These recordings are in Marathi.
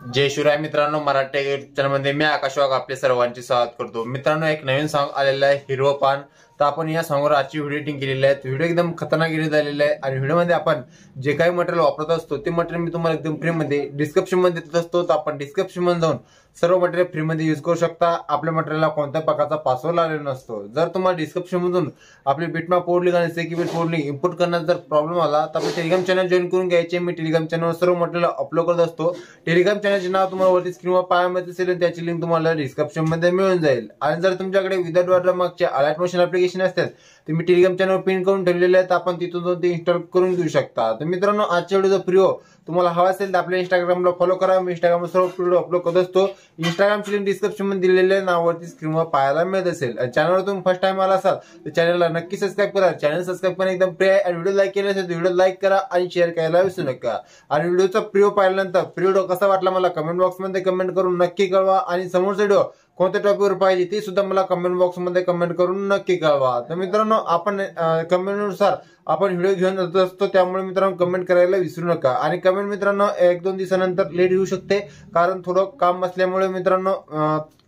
जय शिवराय मित्रांनो, मराठी चॅनलमध्ये मी आकाश वाघ आपले सर्वांचे स्वागत करतो। मित्रांनो, एक नवीन सॉन्ग आलेला आहे हिरवं पान। तर आपण या सॉन्गवर आजची व्हिडिओ एडिटिंग केलेली आहे। व्हिडिओ एकदम खतरनाक एडिट झालेला आहे आणि व्हिडिओमध्ये आपण जे काही मटेरियल वापरत असतो ते मटेरियल मी तुम्हाला एकदम फ्री मध्ये डिस्क्रिप्शन मध्ये देत असतो। तर आपण डिस्क्रिप्शन मध्ये जाऊन सर्व मटेरियल फ्री मध्ये यूज करू शकता। आपल्या मटेरियलला कोणत्याही प्रकारचा पासवर्ड लागलेला नसतो। जर तुम्हाला डिस्क्रिप्शन मधून आपली बिटमॅप फोल्ड लिंक आणि सेक्युरिटी फोल्ड लिंक इम्पोर्ट करण्याचा जर प्रॉब्लेम आला तर आपले टेलिग्राम चॅनल जॉईन करून घ्यायचे। मी टेलिग्राम चॅनलवर सर्व मटेरियल अपलोड करत असतो। टेलिग्राम चॅनलचे नाव तुम्हाला वरती स्क्रीनवर पाहायला दिसेल, त्याची लिंक तुम्हाला डिस्क्रिप्शन मध्ये मिळून जाईल। आणि जर तुमच्याकडे विदाउट वॉटरमार्कचे अलर्ट मोशन ऍप्लिकेशन असतात ते मी टेलिग्राम चॅनलवर पिन करून ठेवलेले आहेत, आपण तिथून जाऊन ते इन्स्टॉल करून घेऊ शकता। तर मित्रांनो, आजच्या व्हिडिओचा प्रियो तुम्हाला हवा असेल तर आपल्या इंस्टाग्रामला फॉलो करा। मी इंस्टाग्रामवर सर्व व्हिडिओ अपलोड करत असतो। इंस्टाग्रामची लिंक डिस्क्रिप्शन मध्ये दिलेल्या नावावरती स्क्रीनवर पाहायला मिळत असेल। चॅनलवर तुम्ही फर्स्ट टाइम आला असाल तर चॅनलला नक्की सबस्क्राईब करा। चॅनल सबस्क्राईब करणं एकदम फ्री आहे आणि व्हिडिओ लाईक केला असेल तर व्हिडिओ लाईक करा आणि शेअर करायला विसरू नका। आणि व्हिडिओचा प्रियो पाहिल्यानंतर प्रियो कसा वाटला मला कमेंट बॉक्स मध्ये कमेंट करून नक्की कळवा। आणि समोरचा व्हिडिओ कोणत्या टॉपिकवर पाहिजे ते सुद्धा मला कमेंट बॉक्स मध्ये कमेंट करून नक्की कळवा। तर मित्रांनो, आपण कमेंटनुसार आपण व्हिडिओ घेऊन जात असतो, त्यामुळे मित्रांनो कमेंट करायला विसरू नका। आणि कमेंट मित्रांनो 1-2 दिवसानंतर लेट येऊ शकते, कारण थोडं काम असल्यामुळे मित्रांनो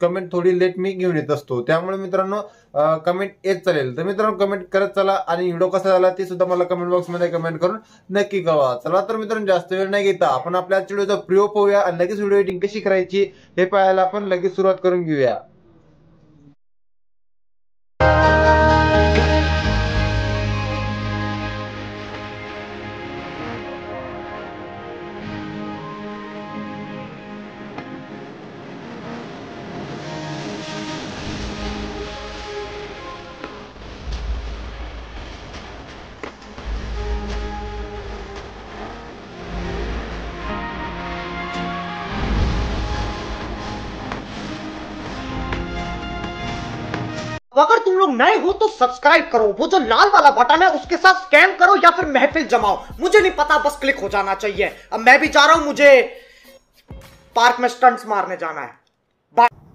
कमेंट थोडी लेट मी घेऊन येत असतो, त्यामुळे मित्रांनो कमेंट येत चालेल। तर मित्रांनो कमेंट करत चला आणि व्हिडिओ कसा झाला ते सुद्धा मला कमेंट बॉक्स मध्ये कमेंट करून नक्की कळवा। चला तर मित्रांनो, जास्त वेळ नाही घेता आपण आपल्या व्हिडिओचा प्रियो पाहूया आणि लगेच व्हिडिओ एडिटिंग कशी करायची हे पाहायला आपण लगेच सुरुवात करून घेऊया। अगर तुम लोग नए हो तो सब्सक्राइब करो, वो जो लाल वाला बटन है उसके साथ स्कैम करो या फिर महफिल जमाओ, मुझे नहीं पता, बस क्लिक हो जाना चाहिए। अब मैं भी जा रहा हूं, मुझे पार्क में स्टंट्स मारने जाना है।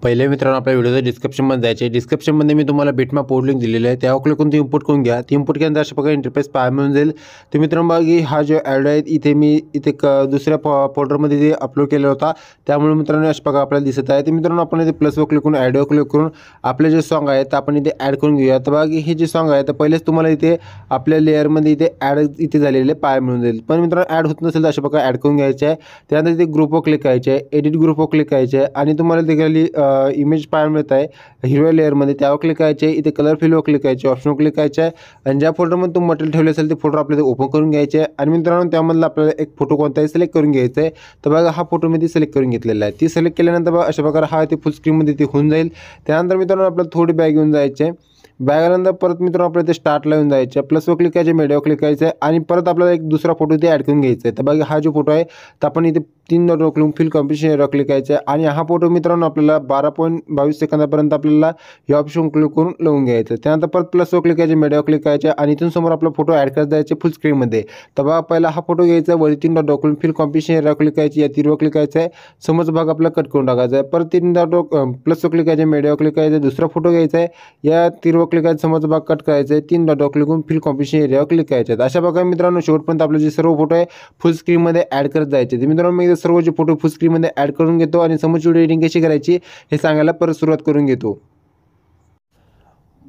पहिले मित्रांनो, आपल्या व्हिडिओच्या डिस्क्रिप्शन मध्ये जायचे। डिस्क्रिप्शन मध्ये मी तुम्हाला बिटमॅप फोल्ड लिंक दिलेली आहे, त्यावर क्लिक करून ती इम्पोर्ट करून घ्या। ती इम्पोर्ट केल्यानंतर अशा प्रकारे इंटरफेस पाहायला मिळून जाईल। तर मित्रांनो बघा, हा जो ॲड आहे इथे मी दुसऱ्या फोल्डरमध्ये ते अपलोड केलेला होता, त्यामुळे मित्रांनो अशा प्रकारे आपल्याला दिसत आहे। तर मित्रांनो आपण इथे प्लसवर क्लिक करून ॲडवर क्लिक करून आपले जे सॉन्ग आहे तर आपण इथे ॲड करून घेऊया। तर बघा, हे जे सॉन्ग आहे तर पहिलेच तुम्हाला इथे आपल्या लेअरमध्ये इथे ॲड इथे झालेले पाहायला मिळून जाईल। पण मित्रांनो ॲड होत नसेल तर अशा प्रकारे ॲड करून घ्यायचे आहे। त्यानंतर इथे ग्रुपवर क्लिक करायचे आहे, एडिट ग्रुपवर क्लिक करायचे आहे आणि तुम्हाला ते खाली इमेज पाहायला मिळत आहे हिरव्या लेअरमध्ये, त्यावर क्लिक करायचे। इथे कलर फिलवर क्लिक करायचे, ऑप्शनवर क्लिक करायचे आहे आणि ज्या फोल्डरमध्ये तुम्ही मटेरियल ठेवले असेल ते फोल्डर आपल्याला ओपन करून घ्यायचे आहे। आणि मित्रांनो त्यामधला आपल्याला एक फोटो कोणताही सिलेक्ट करून घ्यायचा आहे। तर बघा, हा फोटो मी सिलेक्ट करून घेतलेला आहे। ती सिलेक्ट केल्यानंतर बघा अशा प्रकारे हा ते फुल स्क्रीनमध्ये ते होऊन जाईल। त्यानंतर मित्रांनो आपल्याला थोडी बॅग घेऊन जायचे, बॅग आल्यानंतर परत मित्रांनो आपल्याला ते स्टार्टला येऊन जायचे, प्लसवर क्लिक करायचे, मीडियावर क्लिक करायचं आहे आणि परत आपल्याला एक दुसरा फोटो इथे ॲड करून घ्यायचा आहे। तर बघा, हा जो फोटो आहे तर आपण इथे 3 डॉट क्लिक फिल कॉम्पिटिशन एरियावर क्लिक करायचं आहे आणि हा फोटो मित्रांनो आपल्याला 12.22 सेकंदापर्यंत आपल्याला हे ऑप्शन क्लिक करून लावून घ्यायचं। त्यानंतर परत प्लसवर क्लिक करायचे, मीडियावर क्लिक करायचे आणि इथून समोर आपला फोटो ॲड करत जायचे फुल स्क्रीनमध्ये। तर बघा, पहिला हा फोटो घ्यायचा, वरती 3 डॉट क्लिक फिल कॉम्पिटिशन एरियावर क्लिक करायची, या तीरवर क्लिक करायचं आहे, समोरचा भाग आपला कट करून टाकायचा आहे। परत 3 डॉट प्लसवर क्लिक करायचे, मीडियावर क्लिक करायचं, दुसरा फोटो घ्यायचा आहे, या तीरवर क्लिक करायचं, समोरचा भाग कट करायचं आहे, 3 डॉट क्लिक करून फिल कॉम्पिटिशन एरियावर क्लिक करायचे। अशा प्रकारे मित्रांनो शेवटपर्यंत आपले जे सर्व फोटो आहे फुल स्क्रीनमध्ये ॲड करत जायचे। तर मित्रांनो मी सर्व जे फोटो फुल स्क्रीनमध्ये ॲड करून घेतो आणि समोरची व्हिडिओ एडिटिंग कशी करायची हे सांगायला परत सुरुवात करून घेतो।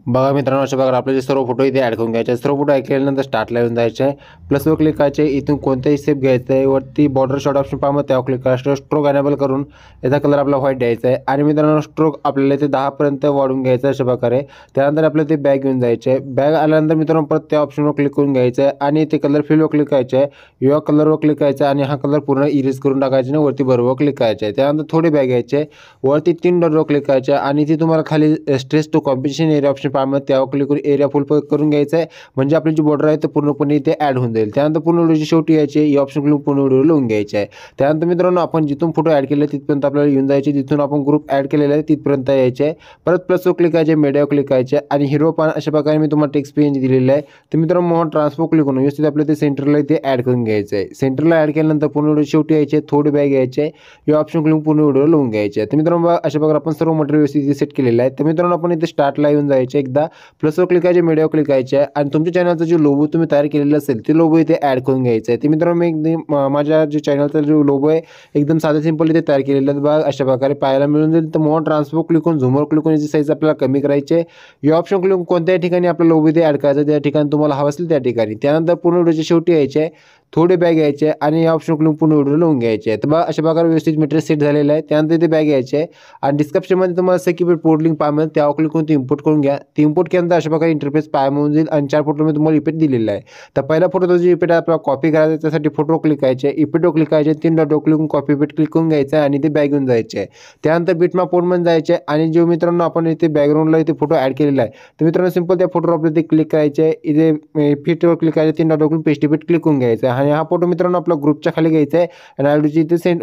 बघा मित्रांनो, अशा प्रकारे आपले जे सर्व फोटो इथे ॲड करून घ्यायचे। सर्व फोटो ॲड केल्यानंतर स्टार्टला येऊन जायचे आहे, प्लसवर क्लिक करायचे, इथून कोणताही स्टेप घ्यायचं आहे, वरती बॉर्डर शॉट ऑप्शन पाहा, त्यावर क्लिक करायचं, स्ट्रोक अनेबल करून याचा कलर आपला व्हाईट द्यायचा आहे आणि मित्रांनो स्ट्रोक आपल्याला इथे 10 पर्यंत वाढवून घ्यायचं अशा प्रकारे। त्यानंतर आपल्याला ते बॅग घेऊन जायचे आहे, बॅग आल्यानंतर मित्रांनो परत त्या ऑप्शनवर क्लिक करून घ्यायचं आहे आणि इथे कलर फिलवर क्लिक करायचं आहे, युवा कलरवर क्लिक करायचं आणि हा कलर पूर्ण इरेज करून टाकायचा आणि वरती बरोबर क्लिक करायचं आहे। त्यानंतर थोडे बॅग घ्यायचे, वरती 3 डॉटवर क्लिक करायचे आणि इथे तुम्हाला खाली stress to competition area option पाहा, त्यावर क्लिक एरिया फुल करून घ्यायचा आहे, म्हणजे आपली जी बॉर्डर आहे ते पूर्णपणे इथे ॲड होऊन जाईल। त्यानंतर पूर्ण व्हिडिओची शेवटी यायचे, हे ऑप्शन क्लिक पूर्ण व्हिडिओ लावून घ्यायचे आहे। त्यानंतर मित्रांनो आपण जिथून फोटो ॲड केले तिथपर्यंत आपल्याला येऊन जायचे, जिथून आपण ग्रुप ॲड केलेला आहे तिथपर्यंत यायचे। परत प्लसवर क्लिक करायचे, मीडियावर क्लिक करायचे आणि हिरवं पान अशा प्रकारे मी तुम्हाला टेक्स्ट पेज दिलेलं आहे। तर मित्रांनो मोहन ट्रान्सफर क्लिक करून व्यवस्थित आपल्या ते सेंटरला इथे ॲड करून घ्यायचं आहे। सेंटरला ॲड केल्यानंतर पूर्ण व्हिडिओ शेवटी यायचे, थोडे बॅग घ्यायचे, हे ऑप्शन क्लिक पूर्ण व्हिडिओ लावून घ्यायचे। तर मित्रांनो अशा प्रकारे आपण सर्व मटेरियल व्यवस्थित सेट केलेलं आहे। तर मित्रांनो आपण इथे स्टार्टला येऊन जायचे, एकदा प्लसवर क्लिक करायचे, मीडियावर क्लिक करायचे आहे आणि तुमच्या चॅनलचा जो लोगो तुम्ही तयार केलेला असेल ते लोगो इथे ॲड करून घ्यायचं आहे. ते मित्रांनो मी एकदम माझ्या जे चॅनलचा जो लोगो आहे एकदम साधा सिंपल इथे तयार केलेला आहे. बघा अशा प्रकारे पाहायला मिळून जाईल. तर मोर ट्रान्सफर क्लिक करून झूमवर क्लिक करून याची साईज आपल्याला कमी करायची आहे. या ऑप्शन क्लिक करून कोणत्याही ठिकाणी आपला लोगो इथे ॲड करायचा त्या ठिकाणी तुम्हाला हवं असेल त्या ठिकाणी. त्यानंतर पूर्ण व्हिडिओच्या शेवटी यायचे आहे, थोडे बॅग घ्यायचे आणि या ऑप्शन क्लिक पूर्ण व्हिडिओ लावून घ्यायचे आहे. तर बघा अशा प्रकारे व्यवस्थित मटेरियल सेट झालेलं आहे. त्यानंतर इथे बॅग घ्यायचे आहे आणि डिस्क्रिप्शनमध्ये तुम्हाला सर्किट पोर्ट लिंक पाहायला मिळेल, त्यावर क्लिक करून ती इम्पोर्ट करून घ्या. ती इम्पोर्ट केल्यानंतर अशा प्रकारे इंटरफेस पाहायला मिळून जाईल आणि 4 फोटोमध्ये तुम्हाला इफेक्ट दिलेला आहे. तर पहिला फोटोचा जो इफेक्ट आपल्याला कॉपी करायचा आहे त्यासाठी फोटो क्लिक करायचे, इफेक्टवर क्लिक करायचे, 3 डॉटवर क्लिक करून कॉपी इफेक्ट क्लिक करून घ्यायचं आहे आणि ते बॅग घेऊन जायचे आहे. त्यानंतर बिटमॅप पोर्टमध्ये जायचे आणि जो मित्रांनो आपण इथे बॅकग्राऊंडला इथे फोटो ॲड केलेला आहे तर मित्रांनो सिंपल त्या फोटोवर आपल्याला ते क्लिक करायचे आहे. इथे इफेक्टवर क्लिक करायचे, 3 डॉटवर पेस्ट इफेक्ट क्लिक करून घ्यायचं आहे आणि हा फोटो मित्रांनो आपला ग्रुपच्या खाली घ्यायचा आहे आणि आयडीची इथे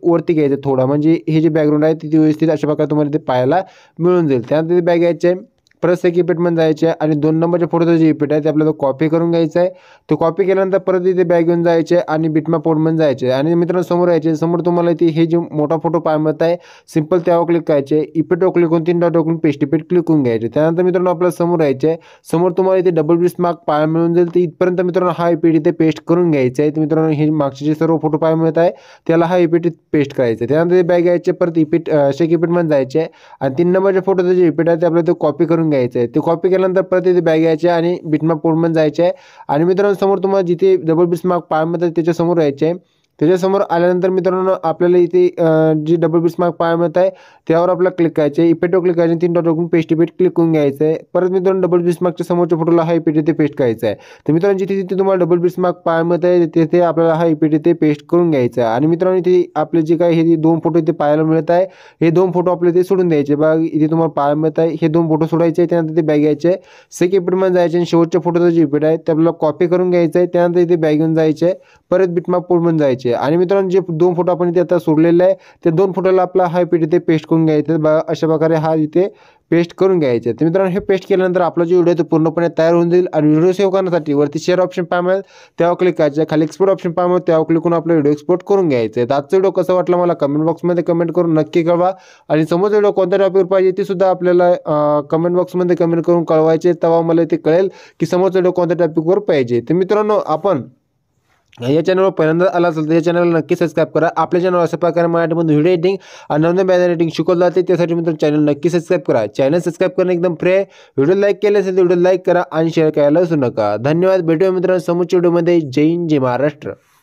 वरती घ्यायचं थोडा, म्हणजे हे जे बॅकग्राऊंड आहे ते व्यवस्थित अशा प्रकारे तुम्हाला ते पाहायला मिळून जाईल. त्यानंतर ते बॅग घ्यायचे आहे, परत एक इफेक्टमध्ये जायचे आणि 2 नंबरच्या फोटोचा जे इफेक्ट आहे ते आपल्याला कॉपी करून घ्यायचा आहे. तो कॉपी केल्यानंतर परत इथे बॅग घेऊन जायचे आणि बिटमॅप पोर्टमध्ये जायचे आणि मित्रांनो समोर यायचे. समोर तुम्हाला इथे हे जे मोठा फोटो पाहायला मिळत आहे सिंपल त्यावर क्लिक करायचे, इफेक्टवर क्लिक करून 3 डॉटवर पेस्ट इफेक्ट क्लिक करून घ्यायचे. त्यानंतर मित्रांनो आपल्याला समोर यायचे, समोर तुम्हाला इथे डबल मार्क पाहायला मिळून जाईल. तर इथपर्यंत मित्रांनो हा इफेक्ट इथे पेस्ट करून घ्यायचा आहे. तर मित्रांनो हे मागचे जे सर्व फोटो पाहायला मिळत आहे त्याला हा इफेक्ट पेस्ट करायचा. त्यानंतर ते बॅग घ्यायचे, परत इफेक्ट शेक इफेक्टमध्ये जायचे आणि 3 नंबरच्या फोटोचं जे इफेक्ट आहे ते आपल्याला ते कॉपी करून घ्यायचं आहे. ते कॉपी केल्यानंतर परत इथे बॅग घ्यायचे आणि बिटमॅप पोर्टमध्ये जायचे आहे आणि मित्रांनो समोर तुम्हाला जिथे डबल मार्क पाहायला मिळतात त्याच्या समोर यायचे आहे. त्याच्यासमोर आल्यानंतर मित्रांनो आपल्याला इथे जी डबल मार्क पाहायला मिळत आहे त्यावर आपल्याला क्लिक करायचे, इफेक्टवर क्लिक करायचे, 3 डॉटवर पेस्ट इफेक्ट क्लिक करून घ्यायचं आहे. परत मित्रांनो डबल मार्कच्या समोरच्या फोटोला हा इफेक्ट इथे पेस्ट करायचा आहे. तर मित्रांनो जिथे जिथे तुम्हाला डबल मार्क पाहायला मिळत आहे तिथे आपल्याला हा इफेक्ट इथे पेस्ट करून घ्यायचा आहे. आणि मित्रांनो इथे आपले जे काही हे 2 फोटो इथे पाहायला मिळत आहे हे 2 फोटो आपल्याला इथे सोडून द्यायचे. बघा इथे तुम्हाला पाहायला मिळत आहे हे 2 फोटो सोडायचे. त्यानंतर ते बॅग घ्यायचे, सेक इफेक्टमध्ये जायचे आणि शेवटच्या फोटोचा जे इफेक्ट आहे ते आपल्याला कॉपी करून घ्यायचं आहे. त्यानंतर इथे बॅग घेऊन जायचे, परत बिटमॅप पोर्टमध्ये जायचे आणि मित्रांनो जे 2 फोटो आपण इथे आता सोडलेले आहे त्या 2 फोटोला आपला हा इफेक्ट इथे पेस्ट करून घ्यायचा. बघा अशा प्रकारे हा इथे पेस्ट करून घ्यायचे. तर मित्रांनो हे पेस्ट केल्यानंतर आपला जो व्हिडिओ तो पूर्णपणे तयार होऊन जाईल आणि व्हिडिओ सेव्ह करण्यासाठी वरती शेअर ऑप्शन पाहायला मिळेल त्यावर क्लिक करायचं, खाली एक्सपोर्ट ऑप्शन पाहायला मिळेल त्यावर क्लिक करून आपला व्हिडिओ एक्सपोर्ट करून घ्यायचा आहे. तर आजचा व्हिडिओ कसा वाटला मला कमेंट बॉक्समध्ये कमेंट करून नक्की कळवा आणि समोरचा व्हिडिओ कोणत्या टॉपिकवर पाहिजे ते सुद्धा आपल्याला कमेंट बॉक्समध्ये कमेंट करून कळवायचे, तेव्हा मला ते कळेल की समोरचा व्हिडिओ कोणत्या टॉपिकवर पाहिजे. तर मित्रांनो आपण या चॅनलवर पहिल्यांदा आला असेल तर या चॅनलला नक्की सबस्क्राईब करा. आपल्या चॅनलवर अशा प्रकारे मराठीमध्ये व्हिडिओ एडिटिंग आणि नवीन बॅनर एडिटिंग शिकवलं जाते, त्यासाठी मित्रांनो चॅनल नक्की सबस्क्राईब करा. चॅनल सबस्क्राईब करणं एकदम फ्री आहे. व्हिडिओ लाईक केले असेल तर व्हिडिओ लाईक करा आणि शेअर करायला विसरू नका. धन्यवाद. भेटूया मित्रांनो समोरच्या व्हिडिओमध्ये. जय हिंद, जय महाराष्ट्र.